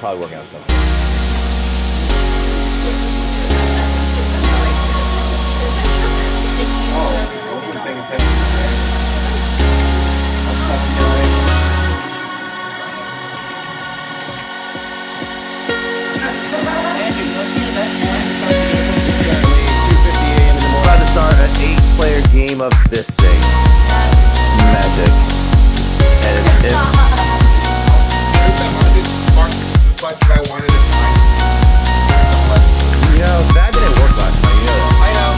probably working on something. About to start an 8-player game of this thing. Magic. And it's you know, that didn't work last time, you know that. I know.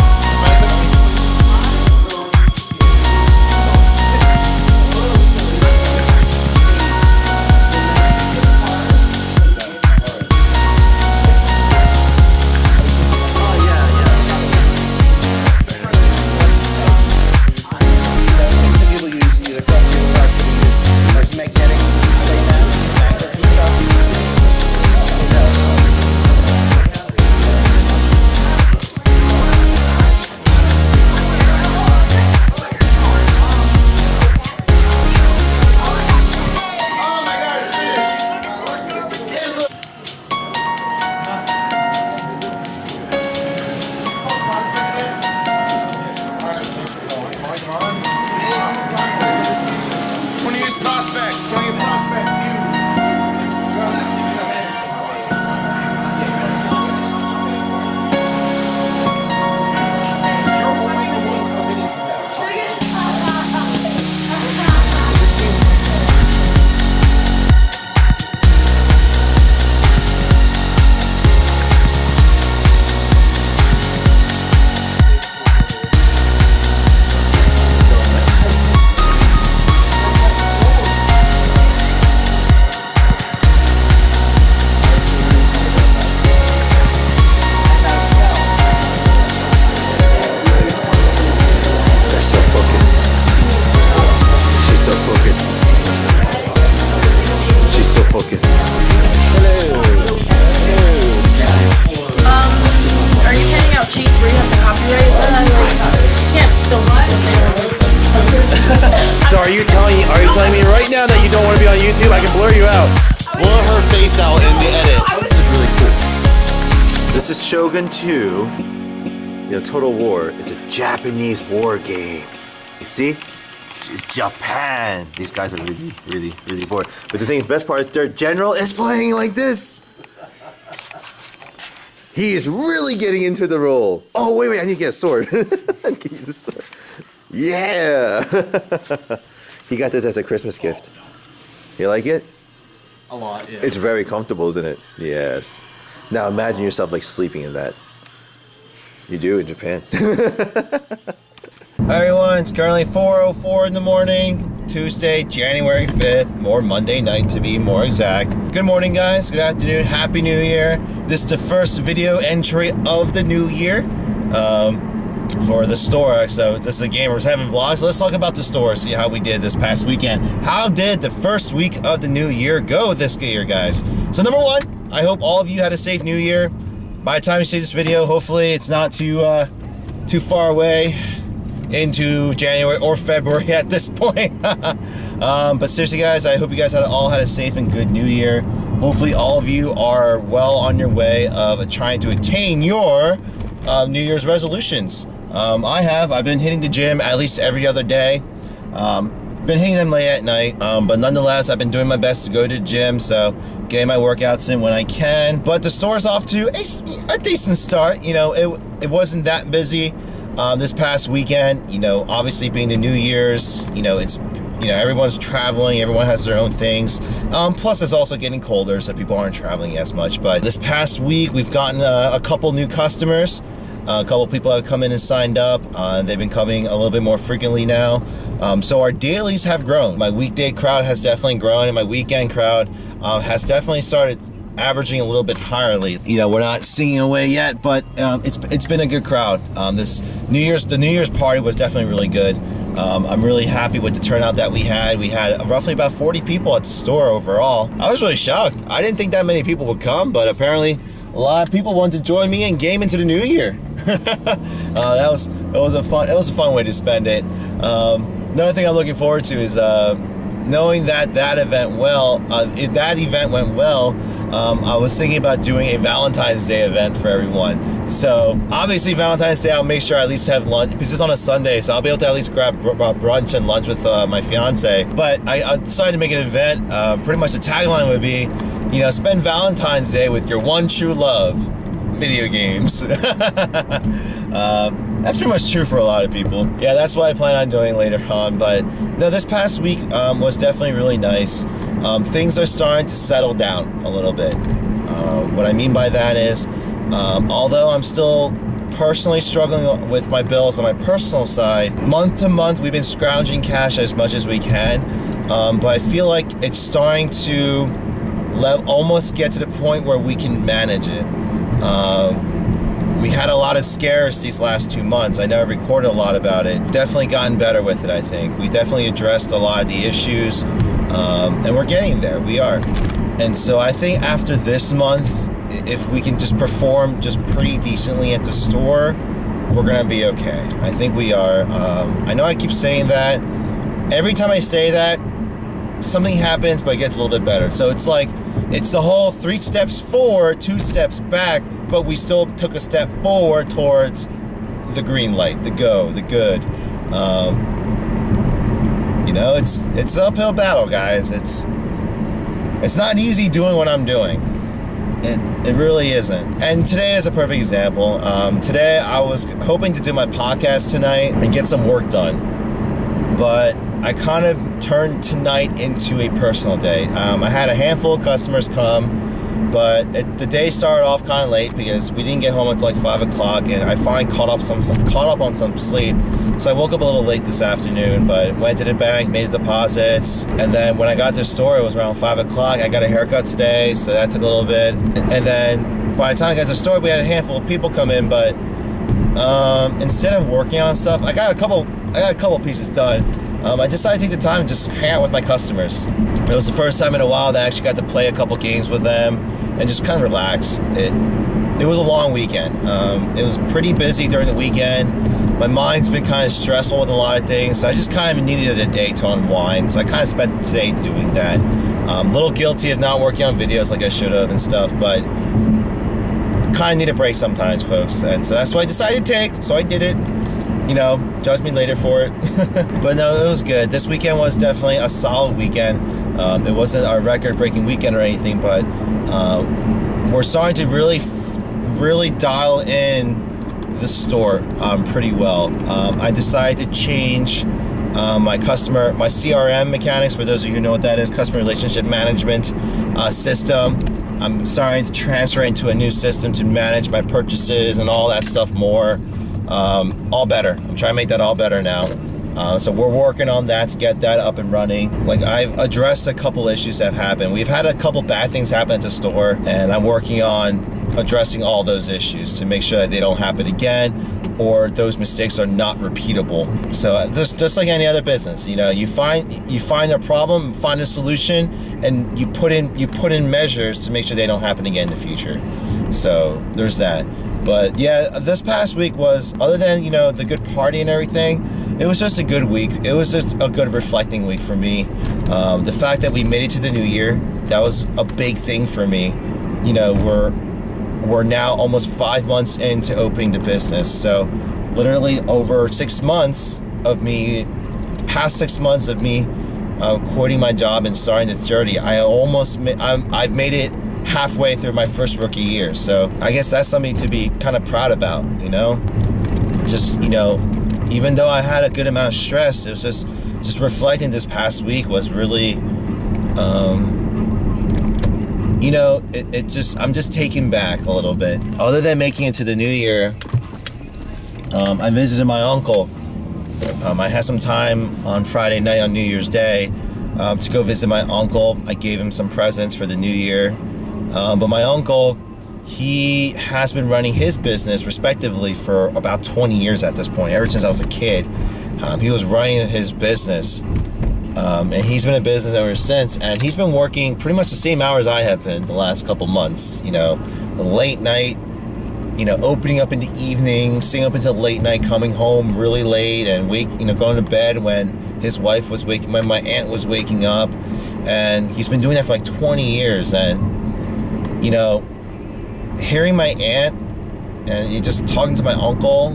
So are you telling me right now that you don't want to be on YouTube? I can blur you out. Blur her face out in the edit. This is really cool. This is Shogun 2. You know, Total War. It's a Japanese war game. You see? Japan. These guys are really bored. But the thing is, the best part is their general is playing like this. He is really getting into the role. Oh, wait, I need to get a sword. I need to get a sword. Yeah! He got this as a Christmas gift. You like it? A lot, yeah. It's very comfortable, isn't it? Yes. Now imagine yourself like sleeping in that. You do in Japan. Hi everyone, it's currently 4:04 in the morning, Tuesday, January 5th, or Monday night to be more exact. Good morning guys, good afternoon, Happy New Year. This is the first video entry of the new year for the store. So this is a Gamers Heaven vlog, so let's talk about the store, see how we did this past weekend. How did the first week of the new year go this year, guys? So number one, I hope all of you had a safe new year. By the time you see this video, hopefully it's not too far away into January or February at this point. But seriously guys, I hope you guys all had a safe and good new year. Hopefully all of you are well on your way of trying to attain your New Year's resolutions. I've been hitting the gym at least every other day. Been hitting them late at night, but nonetheless I've been doing my best to go to the gym, so getting my workouts in when I can. But the store's off to a decent start. You know, it wasn't that busy this past weekend. You know, obviously being the New Year's, you know, everyone's traveling, everyone has their own things. Plus it's also getting colder, so people aren't traveling as much. But this past week we've gotten a couple new customers. A couple people have come in and signed up. They've been coming a little bit more frequently now. So our dailies have grown. My weekday crowd has definitely grown, and my weekend crowd has definitely started averaging a little bit higher lately. You know, we're not singing away yet, but it's been a good crowd. The New Year's party was definitely really good. I'm really happy with the turnout that we had. We had roughly about 40 people at the store overall. I was really shocked. I didn't think that many people would come, but apparently a lot of people wanted to join me and game into the new year. It was a fun way to spend it. Another thing I'm looking forward to is knowing that event went well. I was thinking about doing a Valentine's Day event for everyone. So obviously Valentine's Day, I'll make sure I at least have lunch, because it's on a Sunday, so I'll be able to at least grab brunch and lunch with my fiance. But I decided to make an event. Pretty much the tagline would be, you know, spend Valentine's Day with your one true love, video games. That's pretty much true for a lot of people. Yeah, that's what I plan on doing later on. But no, this past week was definitely really nice. Things are starting to settle down a little bit. What I mean by that is, although I'm still personally struggling with my bills on my personal side, month to month we've been scrounging cash as much as we can. But I feel like it's starting to almost get to the point where we can manage it. We had a lot of scares these last 2 months. I know I've recorded a lot about it. Definitely gotten better with it, I think. We definitely addressed a lot of the issues, and we're getting there. We are. And so I think after this month, if we can just perform just pretty decently at the store, we're gonna be okay. I think we are. I know I keep saying that. Every time I say that, something happens, but it gets a little bit better. So it's like, it's the whole 3 steps forward, 2 steps back, but we still took a step forward towards the green light, the go, the good. You know, it's an uphill battle, guys. It's not easy doing what I'm doing. It really isn't. And today is a perfect example. Today I was hoping to do my podcast tonight and get some work done, but I kind of turned tonight into a personal day. I had a handful of customers come, but the day started off kind of late because we didn't get home until like 5 o'clock, and I finally caught up on some sleep. So I woke up a little late this afternoon, but went to the bank, made the deposits, and then when I got to the store, it was around 5 o'clock. I got a haircut today, so that took a little bit. And then by the time I got to the store, we had a handful of people come in, but instead of working on stuff, I got a couple pieces done. I decided to take the time and just hang out with my customers. It was the first time in a while that I actually got to play a couple games with them and just kind of relax. It was a long weekend. It was pretty busy during the weekend. My mind's been kind of stressful with a lot of things, so I just kind of needed a day to unwind. So I kind of spent today doing that. A little guilty of not working on videos like I should have and stuff, but kind of need a break sometimes, folks. And so that's what I decided to take, so I did it. You know, judge me later for it. But no, it was good. This weekend was definitely a solid weekend. It wasn't a record-breaking weekend or anything, but we're starting to really dial in the store pretty well. I decided to change my CRM mechanics. For those of you who know what that is, customer relationship management system. I'm starting to transfer into a new system to manage my purchases and all that stuff more. All better. I'm trying to make that all better now. So we're working on that to get that up and running. Like, I've addressed a couple issues that have happened. We've had a couple bad things happen at the store, and I'm working on addressing all those issues to make sure that they don't happen again, or those mistakes are not repeatable. So just like any other business, you know, you find a problem, find a solution, and you put in measures to make sure they don't happen again in the future. So there's that. But yeah, this past week was, other than, you know, the good party and everything, it was just a good week. It was just a good reflecting week for me. The fact that we made it to the new year, that was a big thing for me. You know, we're now almost 5 months into opening the business. So literally over 6 months of me, past 6 months of me quitting my job and starting this journey, I've made it halfway through my first rookie year. So I guess that's something to be kind of proud about, you know? Just, you know, even though I had a good amount of stress, it was just reflecting this past week was really, you know, I'm just taken back a little bit. Other than making it to the new year, I visited my uncle. I had some time on Friday night on New Year's Day to go visit my uncle. I gave him some presents for the new year. But my uncle, he has been running his business respectively for about 20 years at this point. Ever since I was a kid, he was running his business, and he's been in business ever since. And he's been working pretty much the same hours I have been the last couple months. You know, late night, you know, opening up in the evening, staying up until late night, coming home really late, and going to bed when his wife was when my aunt was waking up. And he's been doing that for like 20 years. And you know, hearing my aunt and just talking to my uncle,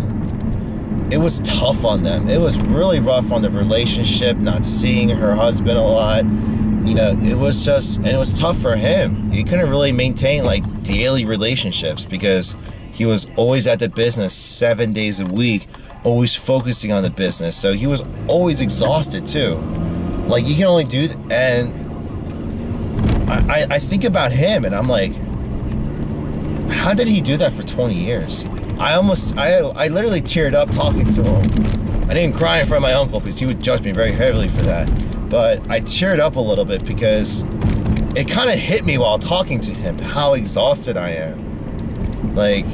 it was tough on them. It was really rough on the relationship, not seeing her husband a lot. You know, it was tough for him. He couldn't really maintain like daily relationships because he was always at the business 7 days a week, always focusing on the business. So he was always exhausted too. Like, you can only do that. And I think about him and I'm like, how did he do that for 20 years? I literally teared up talking to him. I didn't cry in front of my uncle because he would judge me very heavily for that. But I teared up a little bit because it kind of hit me while talking to him how exhausted I am. Like,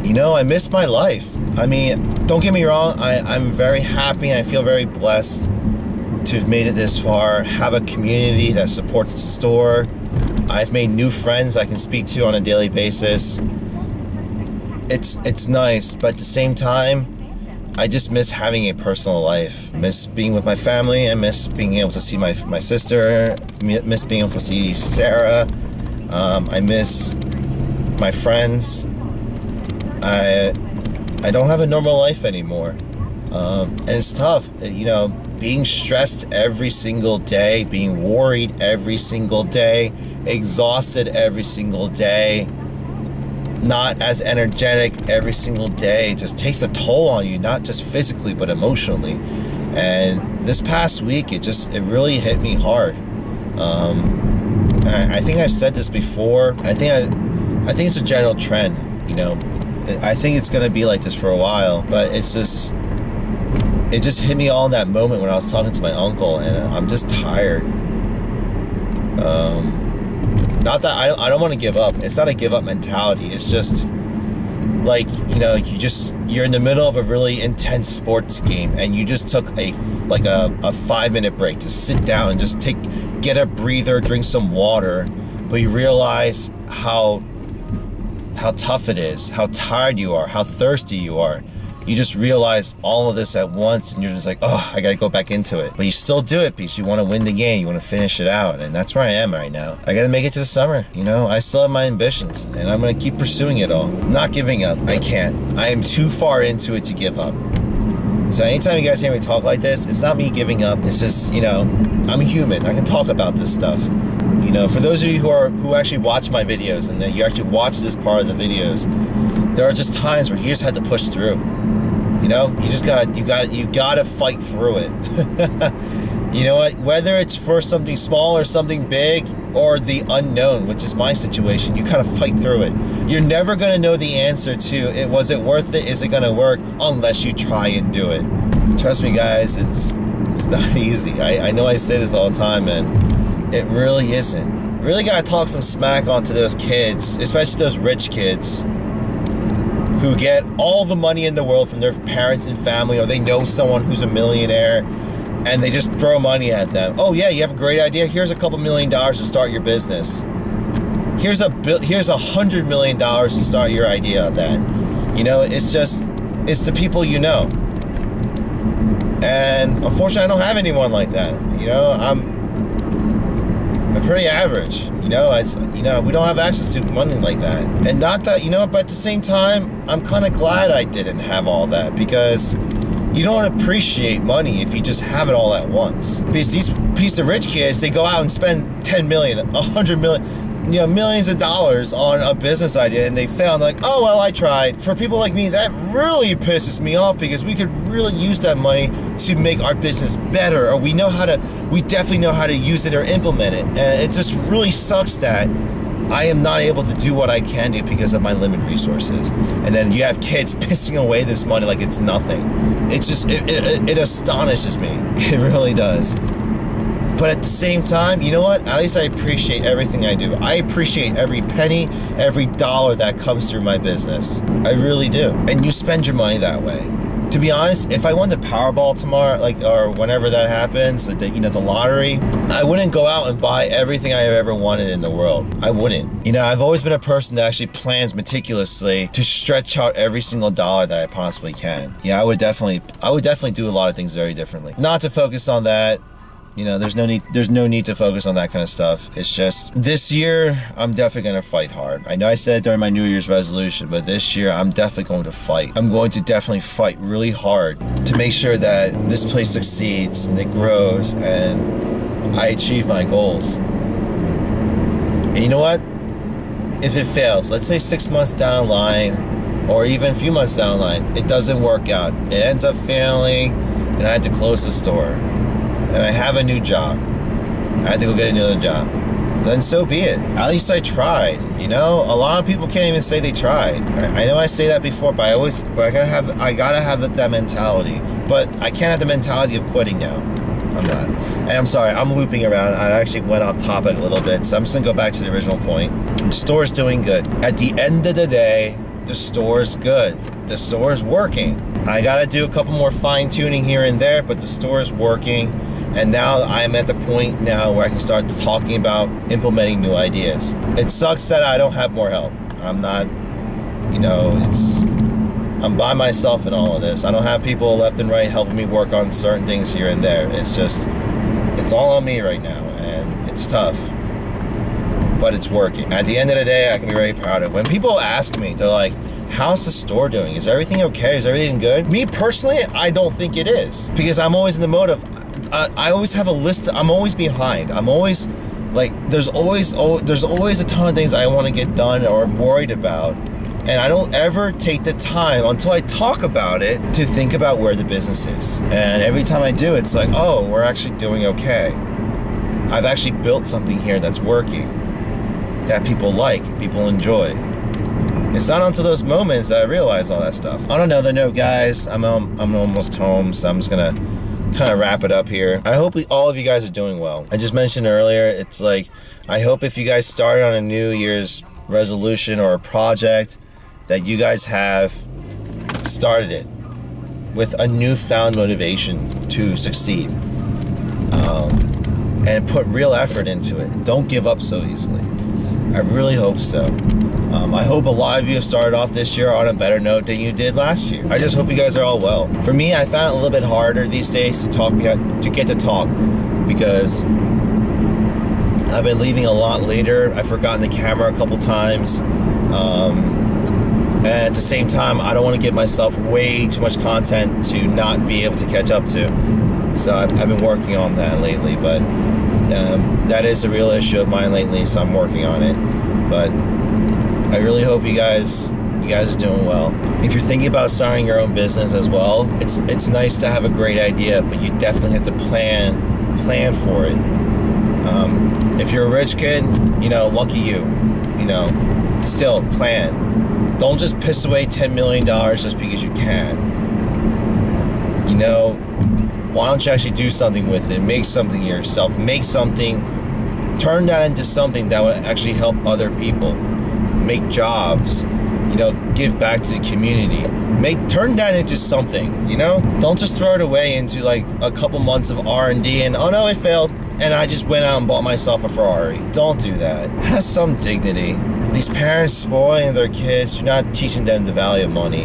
you know, I miss my life. I mean, don't get me wrong, I'm very happy and I feel very blessed to have made it this far, have a community that supports the store. I've made new friends I can speak to on a daily basis. It's nice, but at the same time, I just miss having a personal life. Miss being with my family. I miss being able to see my sister. Miss being able to see Sarah. I miss my friends. I don't have a normal life anymore, and it's tough. You know, being stressed every single day, being worried every single day, exhausted every single day, not as energetic every single day, just takes a toll on you, not just physically but emotionally. And this past week, it really hit me hard. I think I've said this before. I think it's a general trend. You know, I think it's gonna be like this for a while, but it just hit me all in that moment when I was talking to my uncle, and I'm just tired. Not that I don't want to give up. It's not a give up mentality. It's just like, you know, you're in the middle of a really intense sports game and you just took a 5-minute break to sit down and just get a breather, drink some water, but you realize how tough it is, how tired you are, how thirsty you are. You just realize all of this at once and you're just like, oh, I gotta go back into it. But you still do it because you want to win the game, you want to finish it out, and that's where I am right now. I gotta make it to the summer, you know? I still have my ambitions and I'm gonna keep pursuing it all. I'm not giving up. I can't. I am too far into it to give up. So anytime you guys hear me talk like this, it's not me giving up. It's just, you know, I'm a human. I can talk about this stuff. You know, for those of you who actually watch my videos and that you actually watch this part of the videos, there are just times where you just had to push through. You know, you gotta fight through it. You know what? Whether it's for something small or something big or the unknown, which is my situation, you gotta fight through it. You're never gonna know the answer to was it worth it? Is it gonna work? Unless you try and do it. Trust me, guys, it's not easy. I know I say this all the time, and it really isn't. Really gotta talk some smack onto those kids, especially those rich kids who get all the money in the world from their parents and family, or they know someone who's a millionaire and they just throw money at them. Oh yeah, you have a great idea. Here's a couple $1 million to start your business. Here's $100 million to start your idea of that. You know, it's the people you know. And unfortunately, I don't have anyone like that. You know, I'm pretty average. You know, we don't have access to money like that. And not that, you know, but at the same time, I'm kind of glad I didn't have all that, because you don't appreciate money if you just have it all at once. Because these rich kids, they go out and spend 10 million, 100 million, you know, millions of dollars on a business idea, and they fail, and like, oh, well, I tried. For people like me, that really pisses me off, because we could really use that money to make our business better, or we definitely know how to use it or implement it. And it just really sucks that I am not able to do what I can do because of my limited resources. And then you have kids pissing away this money like it's nothing. It's just, it astonishes me. It really does. But at the same time, you know what? At least I appreciate everything I do. I appreciate every penny, every dollar that comes through my business. I really do. And you spend your money that way. To be honest, if I won the Powerball tomorrow, or whenever that happens, the lottery, I wouldn't go out and buy everything I have ever wanted in the world. I wouldn't. You know, I've always been a person that actually plans meticulously to stretch out every single dollar that I possibly can. Yeah, I would definitely do a lot of things very differently. Not to focus on that. You know, there's no need to focus on that kind of stuff. It's just this year I'm definitely gonna fight hard. I know I said it during my New Year's resolution, but this year I'm definitely going to fight. I'm going to definitely fight really hard to make sure that this place succeeds and it grows and I achieve my goals. And you know what? If it fails, let's say 6 months down the line, or even a few months down the line, it doesn't work out. It ends up failing, and I had to close the store. And I have a new job. I had to go get another job. Then so be it. At least I tried. You know, a lot of people can't even say they tried. I know I say that before, but I gotta have that mentality. But I can't have the mentality of quitting now. I'm not. And I'm sorry, I'm looping around. I actually went off topic a little bit, so I'm just gonna go back to the original point. The store's doing good. At the end of the day, the store's good. The store's working. I gotta do a couple more fine tuning here and there, but the store's working. And now I'm at the point now where I can start talking about implementing new ideas. It sucks that I don't have more help. I'm not, you know, I'm by myself in all of this. I don't have people left and right helping me work on certain things here and there. It's all on me right now, and it's tough, but it's working. At the end of the day, I can be very proud of it. When people ask me, they're like, how's the store doing? Is everything okay? Is everything good? Me personally, I don't think it is, because I'm always in the mode of, I always have a list. I'm always behind. I'm always like, there's always a ton of things I want to get done or I'm worried about. And I don't ever take the time until I talk about it to think about where the business is. And every time I do, it's like, oh, we're actually doing okay. I've actually built something here that's working, that people like, people enjoy. It's not until those moments that I realize all that stuff. On another note, guys, I'm almost home, so I'm just gonna kind of wrap it up here. I hope all of you guys are doing well. I just mentioned earlier, it's like, I hope if you guys started on a New Year's resolution or a project, that you guys have started it with a newfound motivation to succeed, and put real effort into it. Don't give up so easily. I really hope so. I hope a lot of you have started off this year on a better note than you did last year. I just hope you guys are all well. For me, I found it a little bit harder these days to get to talk, because I've been leaving a lot later. I've forgotten the camera a couple times. And at the same time, I don't want to give myself way too much content to not be able to catch up to. So I've been working on that lately, but that is a real issue of mine lately, so I'm working on it. But I really hope you guys are doing well. If you're thinking about starting your own business as well, it's nice to have a great idea, but you definitely have to plan for it. If you're a rich kid, you know, lucky you. You know, still plan. Don't just piss away $10 million just because you can. You know, why don't you actually do something with it? Make something yourself. Make something, turn that into something that would actually help other people. Make jobs, you know, give back to the community. Turn that into something, you know? Don't just throw it away into like a couple months of R&D and, oh no, it failed, and I just went out and bought myself a Ferrari. Don't do that. Have some dignity. These parents spoiling their kids, you're not teaching them the value of money.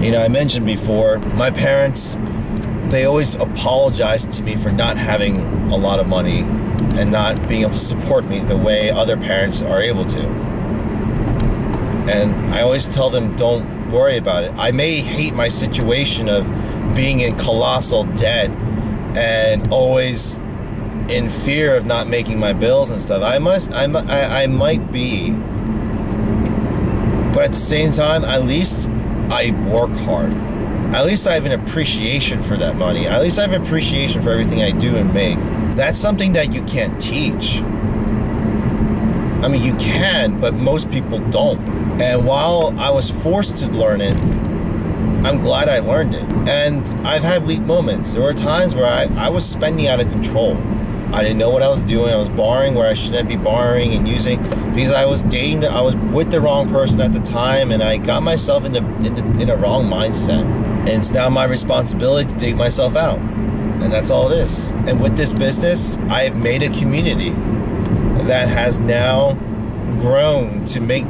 You know, I mentioned before, my parents, they always apologized to me for not having a lot of money and not being able to support me the way other parents are able to. And I always tell them, don't worry about it. I may hate my situation of being in colossal debt and always in fear of not making my bills and stuff. I might be. But at the same time, at least I work hard. At least I have an appreciation for that money. At least I have appreciation for everything I do and make. That's something that you can't teach. I mean, you can, but most people don't. And while I was forced to learn it, I'm glad I learned it. And I've had weak moments. There were times where I was spending out of control. I didn't know what I was doing. I was borrowing where I shouldn't be borrowing and using, because I was with the wrong person at the time, and I got myself in a wrong mindset. And it's now my responsibility to dig myself out. And that's all it is. And with this business, I've made a community that has now grown to make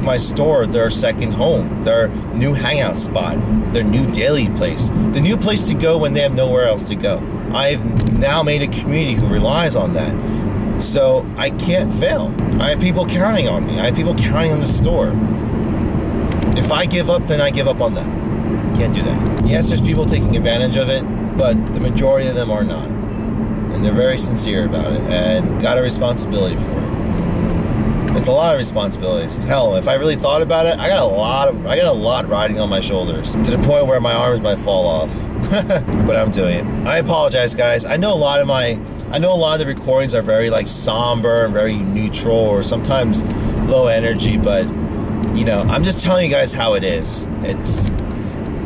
my store their second home, their new hangout spot, their new daily place, the new place to go when they have nowhere else to go. I've now made a community who relies on that. So I can't fail. I have people counting on me. I have people counting on the store. If I give up, then I give up on them. Can't do that. Yes, there's people taking advantage of it, but the majority of them are not. And they're very sincere about it and got a responsibility for it. It's a lot of responsibilities. Hell, if I really thought about it, I got a lot riding on my shoulders to the point where my arms might fall off. But I'm doing it. I apologize, guys. I know a lot of the recordings are very like somber and very neutral or sometimes low energy, but you know, I'm just telling you guys how it is. It's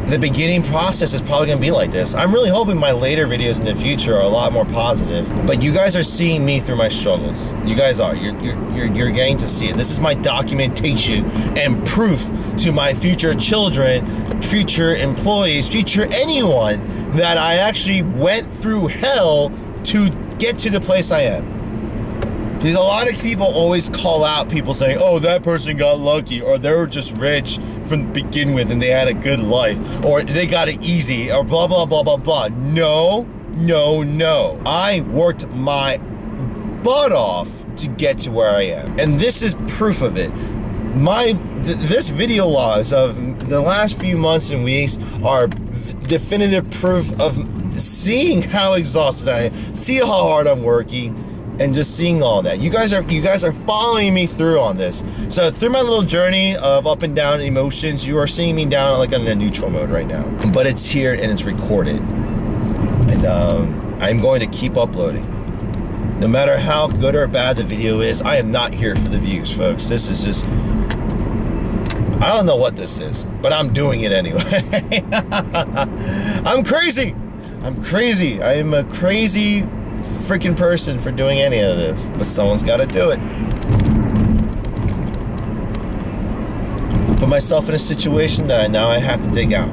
the beginning process is probably gonna be like this. I'm really hoping my later videos in the future are a lot more positive, but you guys are seeing me through my struggles. You guys are. You're getting to see it. This is my documentation and proof to my future children, future employees, future anyone that I actually went through hell to get to the place I am. Because a lot of people always call out people saying, oh, that person got lucky, or they were just rich from the begin with and they had a good life, or they got it easy, or blah, blah, blah, blah, blah. No, no, no. I worked my butt off to get to where I am. And this is proof of it. This video logs of the last few months and weeks are definitive proof of seeing how exhausted I am, see how hard I'm working, and just seeing all that. You guys are following me through on this. So through my little journey of up and down emotions, you are seeing me down like in a neutral mode right now. But it's here and it's recorded. And I'm going to keep uploading. No matter how good or bad the video is, I am not here for the views, folks. This is just, I don't know what this is, but I'm doing it anyway. I'm crazy. I'm crazy. I am a crazy freaking person for doing any of this, but someone's got to do it. I put myself in a situation that now I have to dig out,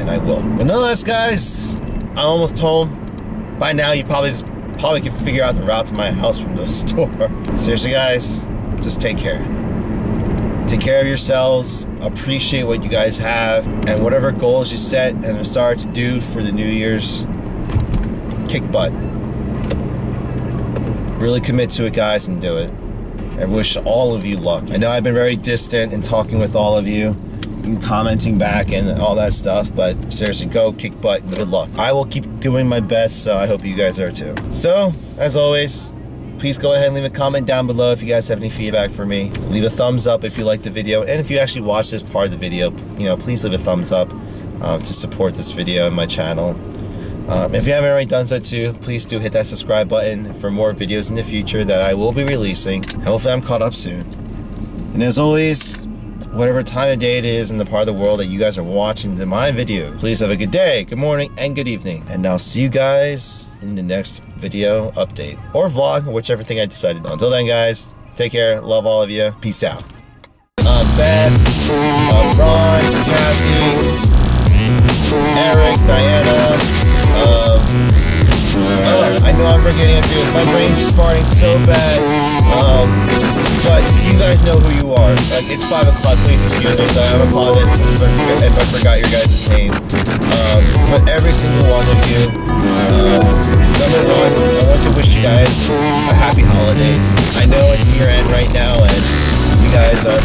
and I will. But nonetheless, guys, I'm almost home. By now, you probably can figure out the route to my house from the store. Seriously, guys, just take care. Take care of yourselves. Appreciate what you guys have, and whatever goals you set and start to do for the New Year's, kick butt. Really commit to it, guys, and do it. I wish all of you luck. I know I've been very distant in talking with all of you and commenting back and all that stuff, but seriously, go kick butt and good luck. I will keep doing my best, so I hope you guys are too. So, as always, please go ahead and leave a comment down below if you guys have any feedback for me. Leave a thumbs up if you like the video, and if you actually watch this part of the video, you know, please leave a thumbs up to support this video and my channel. If you haven't already done so too, please do hit that subscribe button for more videos in the future that I will be releasing. Hopefully I'm caught up soon. And as always, whatever time of day it is in the part of the world that you guys are watching my video, please have a good day, good morning, and good evening. And I'll see you guys in the next video update or vlog, whichever thing I decided on. Until then, guys, take care, love all of you, peace out. Beth, Ron, Kathy, Eric, Diana, I know I'm forgetting a few. My brain's farting so bad. But you guys know who you are. Like, it's 5 o'clock, please excuse me, so I apologize if I forgot your guys' names. But every single one of you, number one, I want to wish you guys a happy holidays. I know it's year end right now, and you guys are